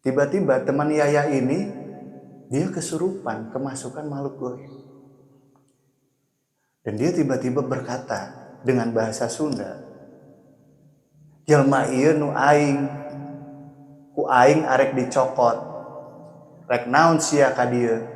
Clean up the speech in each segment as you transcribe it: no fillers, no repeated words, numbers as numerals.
Tiba-tiba teman Yaya ini, dia kesurupan, kemasukan makhluk goib. Dan dia tiba-tiba berkata dengan bahasa Sunda, "Jelma ieu nu aing, ku aing arek dicokot. Rek naon sia ka dieu?"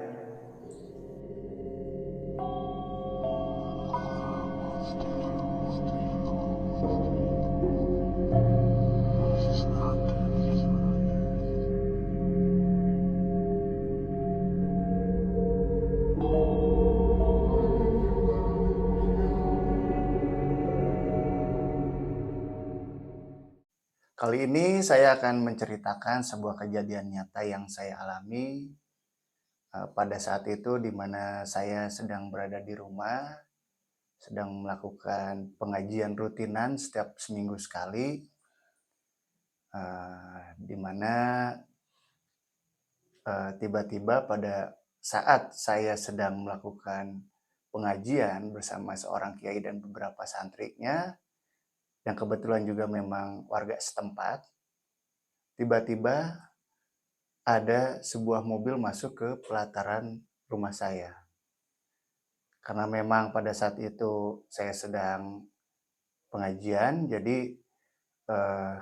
Kali ini saya akan menceritakan sebuah kejadian nyata yang saya alami pada saat itu di mana saya sedang berada di rumah, sedang melakukan pengajian rutinan setiap seminggu sekali, di mana tiba-tiba pada saat saya sedang melakukan pengajian bersama seorang kiai dan beberapa santrinya, yang kebetulan juga memang warga setempat, tiba-tiba ada sebuah mobil masuk ke pelataran rumah saya. Karena memang pada saat itu saya sedang pengajian, jadi eh,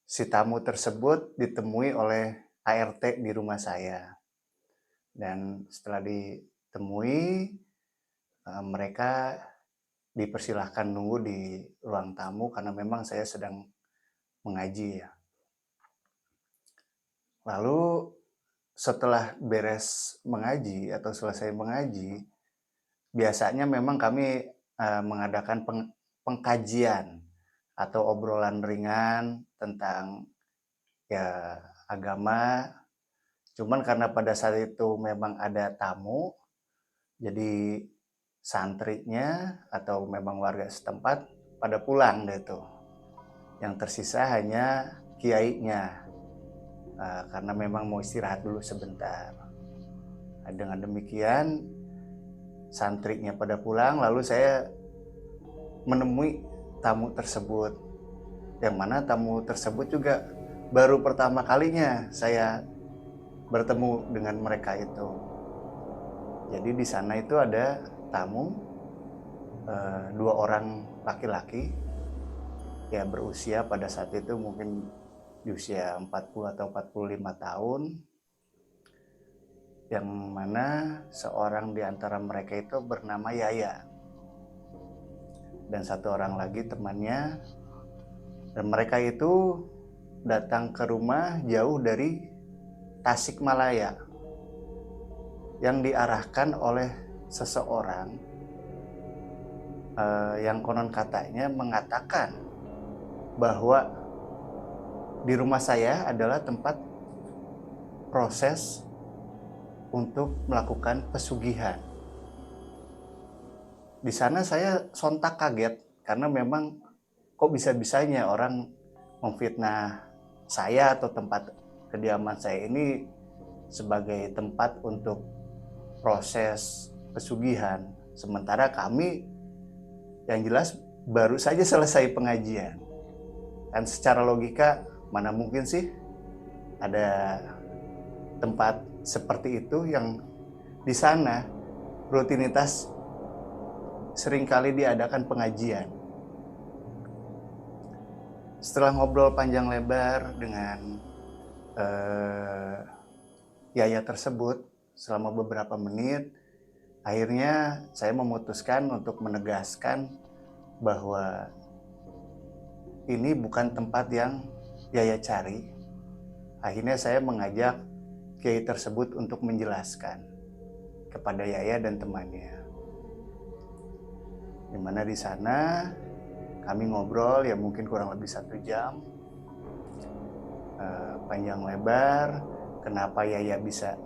si tamu tersebut ditemui oleh ART di rumah saya. Dan setelah ditemui, mereka dipersilahkan nunggu di ruang tamu karena memang saya sedang mengaji ya. Lalu setelah beres mengaji atau selesai mengaji, biasanya memang kami mengadakan pengkajian atau obrolan ringan tentang ya agama. Cuman karena pada saat itu memang ada tamu, jadi santrinya atau memang warga setempat pada pulang deh tuh. Yang tersisa hanya kiainya, karena memang mau istirahat dulu sebentar. Dengan demikian, santrinya pada pulang, lalu saya menemui tamu tersebut. Yang mana tamu tersebut juga baru pertama kalinya saya bertemu dengan mereka itu. Jadi di sana itu ada tamu, dua orang laki-laki, ya berusia pada saat itu mungkin di usia 40 atau 45 tahun, yang mana seorang di antara mereka itu bernama Yaya, dan satu orang lagi temannya, dan mereka itu datang ke rumah jauh dari Tasikmalaya, yang diarahkan oleh seseorang yang konon katanya mengatakan bahwa di rumah saya adalah tempat proses untuk melakukan pesugihan. Di sana saya sontak kaget karena memang kok bisa-bisanya orang memfitnah saya atau tempat kediaman saya ini sebagai tempat untuk proses pesugihan. Sementara kami yang jelas baru saja selesai pengajian. Kan secara logika mana mungkin sih ada tempat seperti itu yang di sana rutinitas seringkali diadakan pengajian. Setelah ngobrol panjang lebar dengan Yaya tersebut selama beberapa menit, akhirnya saya memutuskan untuk menegaskan bahwa ini bukan tempat yang Yaya cari. Akhirnya saya mengajak kiai tersebut untuk menjelaskan kepada Yaya dan temannya. Di mana di sana kami ngobrol ya mungkin kurang lebih 1 jam, panjang lebar, kenapa Yaya bisa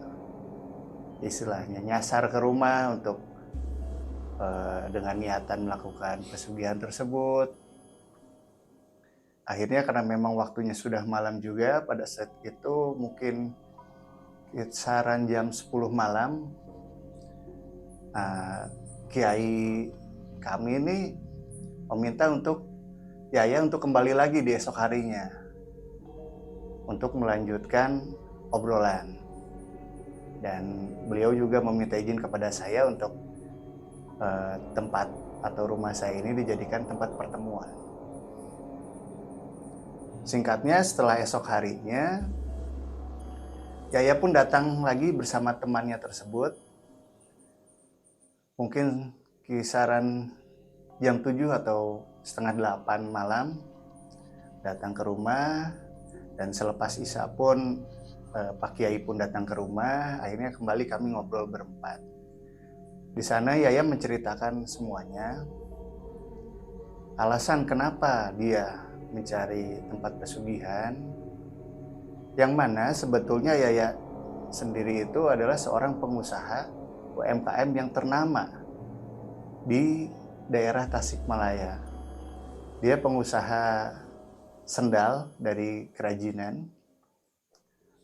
istilahnya nyasar ke rumah untuk dengan niatan melakukan pesugihan tersebut. Akhirnya karena memang waktunya sudah malam juga, pada saat itu mungkin kisaran jam 10 malam, kiai kami ini meminta untuk Yaya untuk kembali lagi di esok harinya. untuk melanjutkan obrolan. Dan beliau juga meminta izin kepada saya untuk tempat atau rumah saya ini dijadikan tempat pertemuan. Singkatnya, setelah esok harinya, Yaya pun datang lagi bersama temannya tersebut. Mungkin kisaran jam 7 atau setengah 8 malam datang ke rumah, dan selepas Isya pun Pak Kiai pun datang ke rumah. Akhirnya kembali kami ngobrol berempat. Di sana Yaya menceritakan semuanya, alasan kenapa dia mencari tempat pesugihan, yang mana sebetulnya Yaya sendiri itu adalah seorang pengusaha UMKM yang ternama di daerah Tasikmalaya. Dia pengusaha sendal dari kerajinan,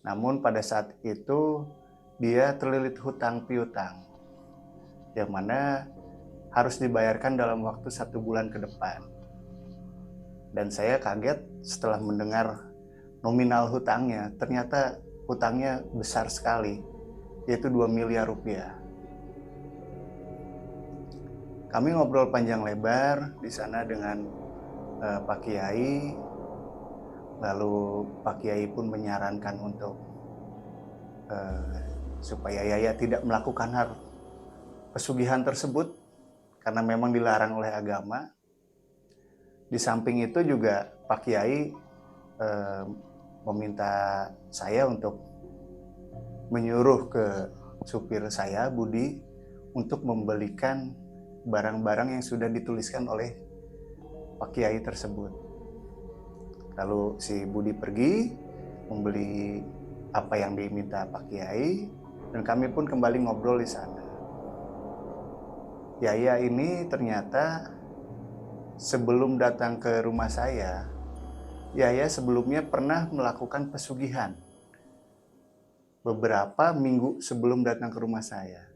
namun pada saat itu dia terlilit hutang piutang, yang mana harus dibayarkan dalam waktu 1 bulan ke depan. Dan saya kaget setelah mendengar nominal hutangnya, ternyata hutangnya besar sekali, yaitu 2 miliar rupiah. Kami ngobrol panjang lebar di sana dengan Pak Kiai. Lalu Pak Kiai pun menyarankan untuk supaya Yaya tidak melakukan hal pesugihan tersebut karena memang dilarang oleh agama. Di samping itu juga Pak Kiai meminta saya untuk menyuruh ke supir saya, Budi, untuk membelikan barang-barang yang sudah dituliskan oleh Pak Kiai tersebut. Lalu si Budi pergi membeli apa yang diminta Pak Kiai, dan kami pun kembali ngobrol di sana. Yaya ini ternyata sebelum datang ke rumah saya, Yaya sebelumnya pernah melakukan pesugihan beberapa minggu sebelum datang ke rumah saya.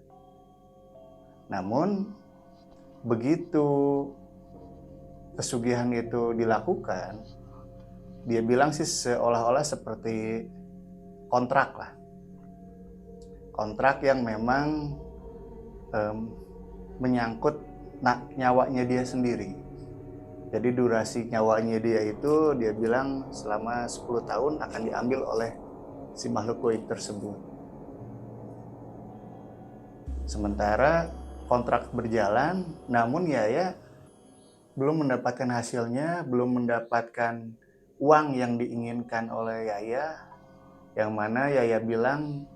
Namun begitu pesugihan itu dilakukan, dia bilang sih seolah-olah seperti kontrak lah. Kontrak yang memang menyangkut nyawanya dia sendiri. Jadi durasi nyawanya dia itu, dia bilang selama 10 tahun akan diambil oleh si makhluk goib tersebut. Sementara kontrak berjalan, namun Yaya belum mendapatkan hasilnya, belum mendapatkan uang yang diinginkan oleh Yaya, yang mana Yaya bilang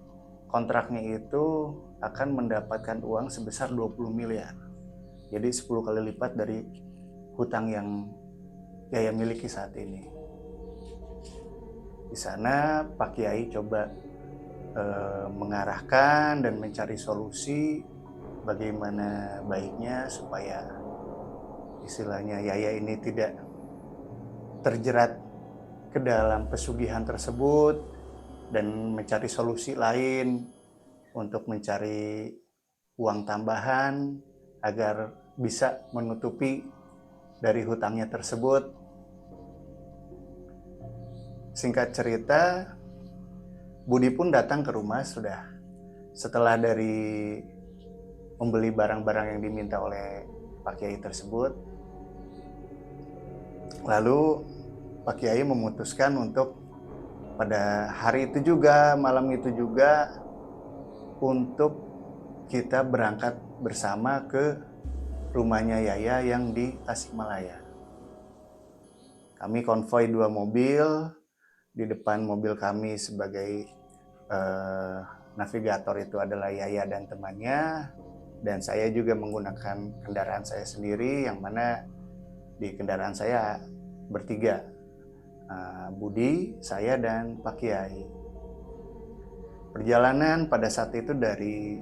kontraknya itu akan mendapatkan uang sebesar 20 miliar. Jadi 10 kali lipat dari hutang yang Yaya miliki saat ini. Di sana Pak Kiai coba mengarahkan dan mencari solusi bagaimana baiknya supaya istilahnya Yaya ini tidak terjerat ke dalam pesugihan tersebut, dan mencari solusi lain untuk mencari uang tambahan agar bisa menutupi dari hutangnya tersebut. Singkat cerita, Budi pun datang ke rumah setelah dari membeli barang-barang yang diminta oleh Pak Kiai tersebut. Lalu Pak Kiai memutuskan untuk pada hari itu juga, malam itu juga, untuk kita berangkat bersama ke rumahnya Yaya yang di Tasikmalaya. Kami konvoi 2 mobil, di depan mobil kami sebagai navigator itu adalah Yaya dan temannya, dan saya juga menggunakan kendaraan saya sendiri, yang mana di kendaraan saya bertiga, Budi, saya, dan Pak Kiai. Perjalanan pada saat itu dari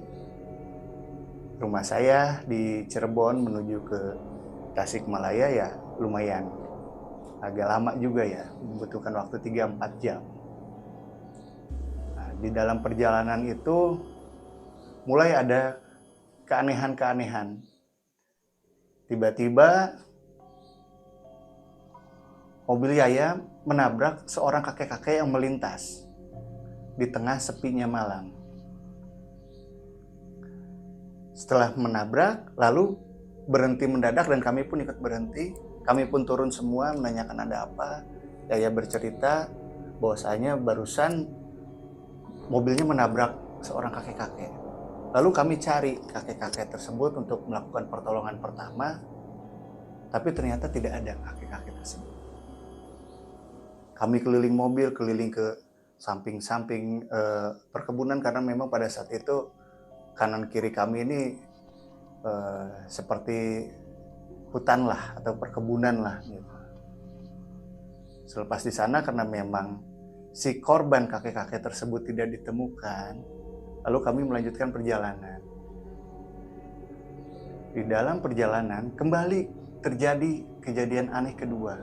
rumah saya di Cirebon menuju ke Tasikmalaya ya lumayan agak lama juga ya, membutuhkan waktu 3-4 jam. Nah, di dalam perjalanan itu mulai ada keanehan-keanehan. Tiba-tiba mobil Yaya menabrak seorang kakek-kakek yang melintas di tengah sepinya malam. Setelah menabrak, lalu berhenti mendadak dan kami pun ikut berhenti. Kami pun turun semua menanyakan ada apa. Yaya bercerita bahwasanya barusan mobilnya menabrak seorang kakek-kakek. Lalu kami cari kakek-kakek tersebut untuk melakukan pertolongan pertama, tapi ternyata tidak ada kakek-kakek tersebut. Kami keliling mobil, keliling ke samping-samping perkebunan karena memang pada saat itu kanan kiri kami ini seperti hutan lah atau perkebunan lah gitu. Selepas di sana karena memang si korban kakek-kakek tersebut tidak ditemukan, lalu kami melanjutkan perjalanan. Di dalam perjalanan kembali terjadi kejadian aneh kedua,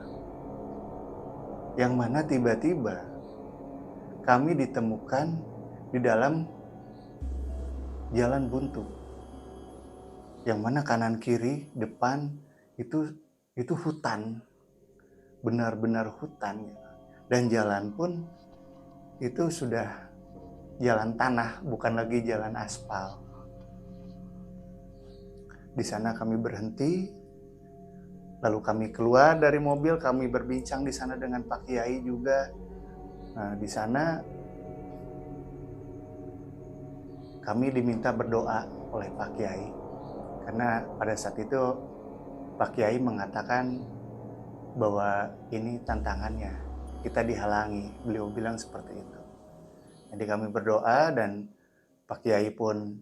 yang mana tiba-tiba kami ditemukan di dalam jalan buntu, yang mana kanan kiri depan itu hutan, benar-benar hutan, dan jalan pun itu sudah jalan tanah, bukan lagi jalan aspal. Di sana kami berhenti, lalu kami keluar dari mobil, kami berbincang di sana dengan Pak Kiai juga. Nah, di sana kami diminta berdoa oleh Pak Kiai, karena pada saat itu Pak Kiai mengatakan bahwa ini tantangannya, kita dihalangi, beliau bilang seperti itu. Jadi kami berdoa dan Pak Kiai pun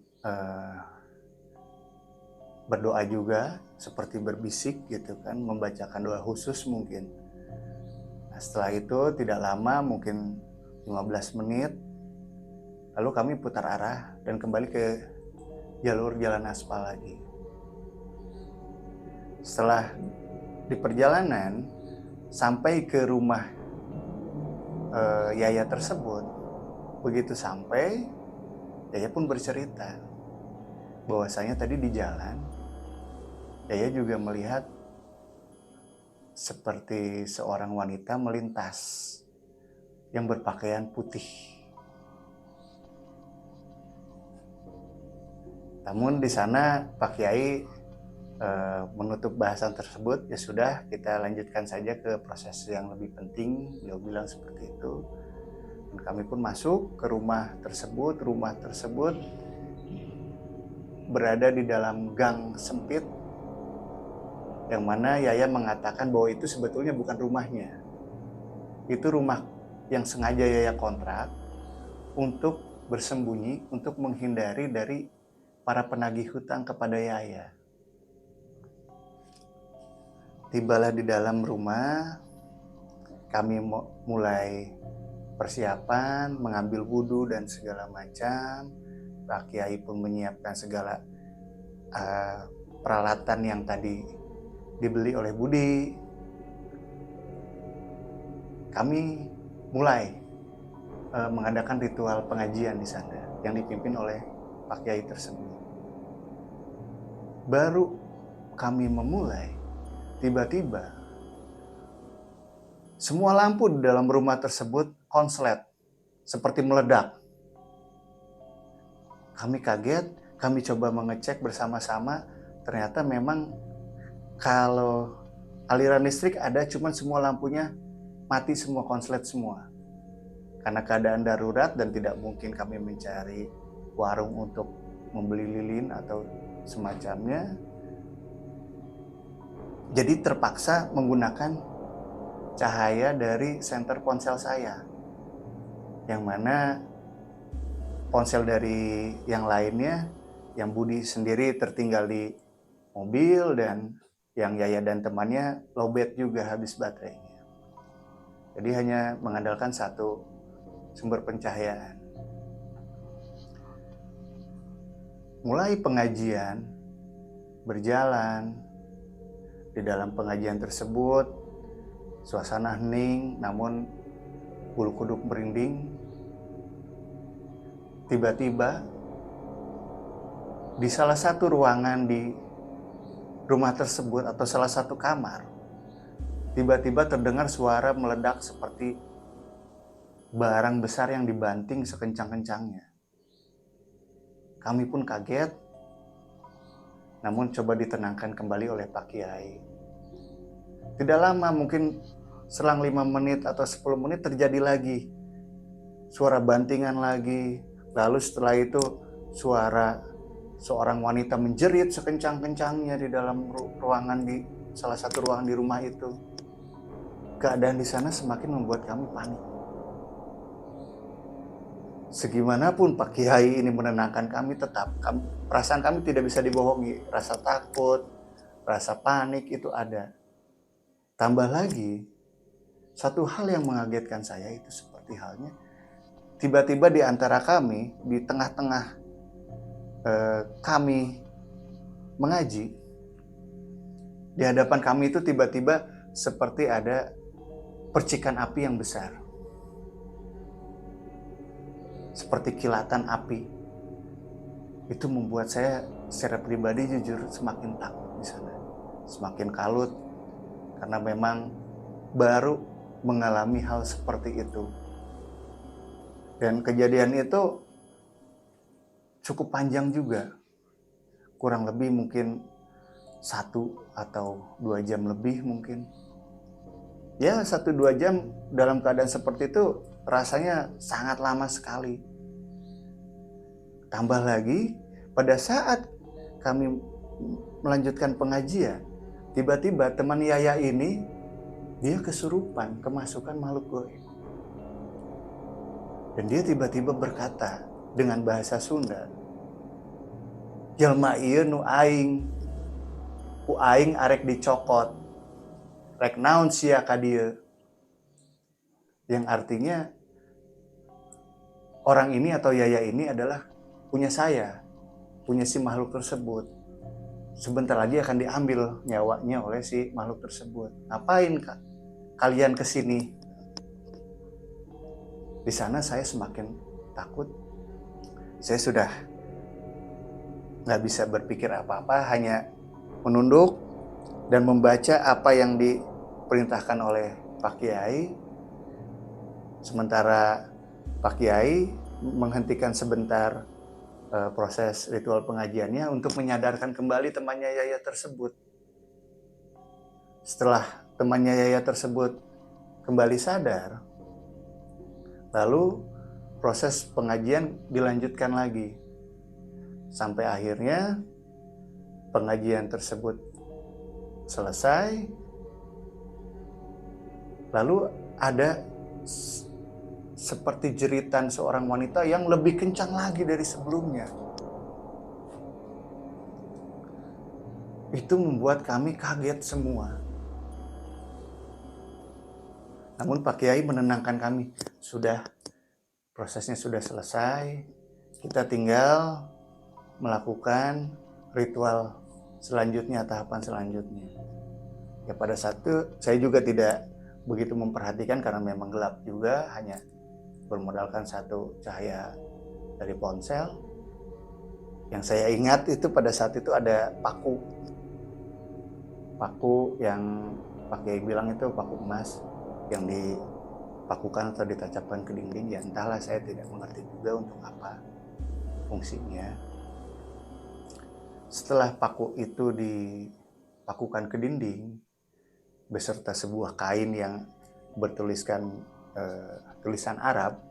berdoa juga, seperti berbisik gitu kan, membacakan doa khusus mungkin. Nah, setelah itu tidak lama, mungkin 15 menit, lalu kami putar arah dan kembali ke jalur jalan aspal lagi. Setelah di perjalanan sampai ke rumah Yaya tersebut, begitu sampai, Yaya pun bercerita bahwasanya tadi di jalan Yaya juga melihat seperti seorang wanita melintas yang berpakaian putih. Namun di sana Pak Kiai menutup bahasan tersebut. Ya sudah, kita lanjutkan saja ke proses yang lebih penting. Beliau bilang seperti itu. Dan kami pun masuk ke rumah tersebut. Rumah tersebut berada di dalam gang sempit, yang mana Yaya mengatakan bahwa itu sebetulnya bukan rumahnya. Itu rumah yang sengaja Yaya kontrak untuk bersembunyi, untuk menghindari dari para penagih hutang kepada Yaya. Tibalah di dalam rumah, kami mulai persiapan, mengambil wudhu dan segala macam. Pak Kiai pun menyiapkan segala peralatan yang tadi dibeli oleh Budi. Kami mulai mengadakan ritual pengajian di sana yang dipimpin oleh Pak Kiai tersebut. Baru kami memulai, tiba-tiba semua lampu di dalam rumah tersebut konslet, seperti meledak. Kami kaget, kami coba mengecek bersama-sama, ternyata memang kalau aliran listrik ada, cuman semua lampunya mati semua, konslet semua. Karena keadaan darurat dan tidak mungkin kami mencari warung untuk membeli lilin atau semacamnya, jadi terpaksa menggunakan cahaya dari senter ponsel saya, yang mana ponsel dari yang lainnya, yang Budi sendiri tertinggal di mobil, dan yang Yaya dan temannya lowbat juga, habis baterainya. Jadi hanya mengandalkan satu sumber pencahayaan. Mulai pengajian berjalan, di dalam pengajian tersebut suasana hening, namun bulu kuduk merinding. Tiba-tiba di salah satu ruangan di rumah tersebut atau salah satu kamar, tiba-tiba terdengar suara meledak seperti barang besar yang dibanting sekencang-kencangnya. Kami pun kaget, namun coba ditenangkan kembali oleh Pak Kiai. Tidak lama, mungkin selang 5 menit atau 10 menit terjadi lagi suara bantingan lagi. Lalu setelah itu suara seorang wanita menjerit sekencang-kencangnya di dalam ruangan, di salah satu ruangan di rumah itu. Keadaan di sana semakin membuat kami panik. Segimanapun Pak Kiai ini menenangkan kami, tetap perasaan kami tidak bisa dibohongi. Rasa takut, rasa panik itu ada. Tambah lagi, satu hal yang mengagetkan saya itu seperti halnya tiba-tiba di antara kami, di tengah-tengah kami mengaji, di hadapan kami itu tiba-tiba seperti ada percikan api yang besar. Seperti kilatan api. Itu membuat saya secara pribadi jujur semakin takut di sana. Semakin kalut karena memang baru mengalami hal seperti itu. Dan kejadian itu cukup panjang juga. Kurang lebih mungkin 1 atau 2 jam lebih mungkin. Ya 1-2 jam dalam keadaan seperti itu rasanya sangat lama sekali. Tambah lagi, pada saat kami melanjutkan pengajian, tiba-tiba teman Yaya ini, dia kesurupan, kemasukan makhluk gaib. Dan dia tiba-tiba berkata dengan bahasa Sunda, "Jelma ieu nu aing, ku aing arek dicokot, rek naon sia ka dieu." Yang artinya orang ini atau Yaya ini adalah punya saya, punya si makhluk tersebut. Sebentar lagi akan diambil nyawanya oleh si makhluk tersebut. Ngapain kalian kesini? Di sana saya semakin takut. Saya sudah nggak bisa berpikir apa-apa, hanya menunduk dan membaca apa yang diperintahkan oleh Pak Kiai. Sementara Pak Kiai menghentikan sebentar proses ritual pengajiannya untuk menyadarkan kembali temannya Yaya tersebut. Setelah temannya Yaya tersebut kembali sadar, lalu proses pengajian dilanjutkan lagi. Sampai akhirnya pengajian tersebut selesai. Lalu ada seperti jeritan seorang wanita yang lebih kencang lagi dari sebelumnya. Itu membuat kami kaget semua. Namun Pak Kiai menenangkan kami, sudah, prosesnya sudah selesai, kita tinggal melakukan ritual selanjutnya, tahapan selanjutnya. Ya pada saat itu saya juga tidak begitu memperhatikan karena memang gelap juga, hanya bermodalkan satu cahaya dari ponsel. Yang saya ingat itu pada saat itu ada paku yang Pak Kiai bilang itu paku emas yang dipakukan atau ditancapkan ke dinding. Ya entahlah, saya tidak mengerti juga untuk apa fungsinya. Setelah paku itu dipakukan ke dinding beserta sebuah kain yang bertuliskan tulisan Arab,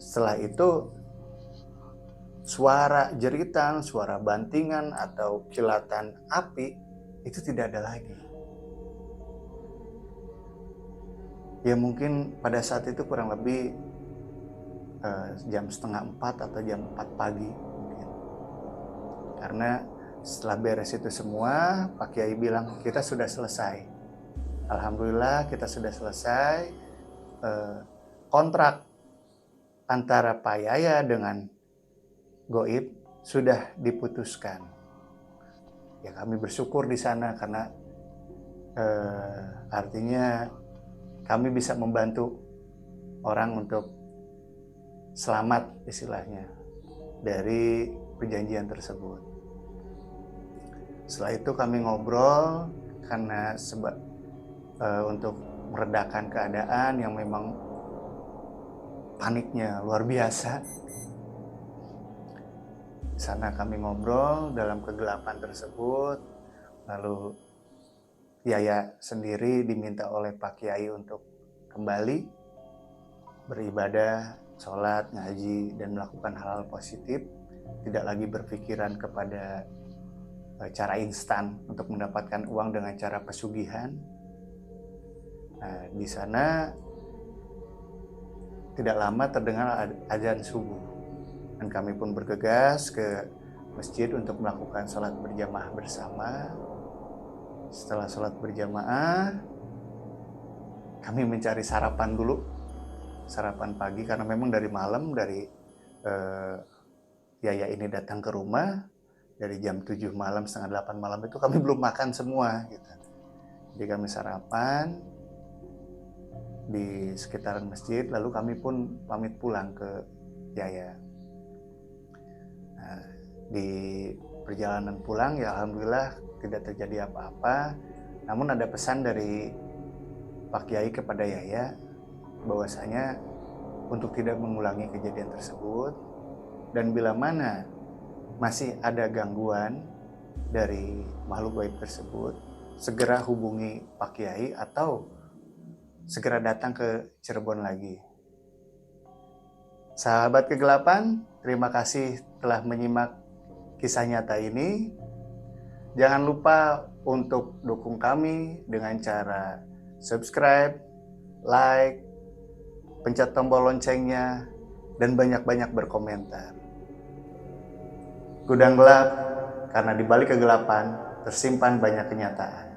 setelah itu suara jeritan, suara bantingan atau kilatan api itu tidak ada lagi. Ya mungkin pada saat itu kurang lebih jam 3:30 atau jam 4 pagi mungkin. Karena setelah beres itu semua, Pak Kiai bilang kita sudah selesai. Alhamdulillah kita sudah selesai. Kontrak antara Pak Yaya dengan Goib sudah diputuskan. Ya kami bersyukur di sana karena artinya kami bisa membantu orang untuk selamat istilahnya dari perjanjian tersebut. Setelah itu kami ngobrol karena untuk meredakan keadaan yang memang paniknya luar biasa. Di sana kami ngobrol dalam kegelapan tersebut, lalu Yaya sendiri diminta oleh Pak Kiai untuk kembali beribadah, sholat, ngaji, dan melakukan hal-hal positif, tidak lagi berpikiran kepada cara instan untuk mendapatkan uang dengan cara pesugihan. Nah, di sana tidak lama terdengar azan subuh, dan kami pun bergegas ke masjid untuk melakukan sholat berjamaah bersama. Setelah sholat berjamaah, kami mencari sarapan dulu, sarapan pagi, karena memang dari malam, dari Yaya ini datang ke rumah dari jam 7 malam, setengah 8 malam itu kami belum makan semua gitu. Jadi kami sarapan di sekitaran masjid, lalu kami pun pamit pulang ke Yaya. Nah, di perjalanan pulang ya alhamdulillah tidak terjadi apa-apa, namun ada pesan dari Pak Kiai kepada Yaya bahwasanya untuk tidak mengulangi kejadian tersebut, dan bila mana masih ada gangguan dari makhluk gaib tersebut, segera hubungi Pak Kiai atau segera datang ke Cirebon lagi. Sahabat kegelapan, terima kasih telah menyimak kisah nyata ini. Jangan lupa untuk dukung kami dengan cara subscribe, like, pencet tombol loncengnya, dan banyak-banyak berkomentar. Gudang gelap, karena di balik kegelapan tersimpan banyak kenyataan.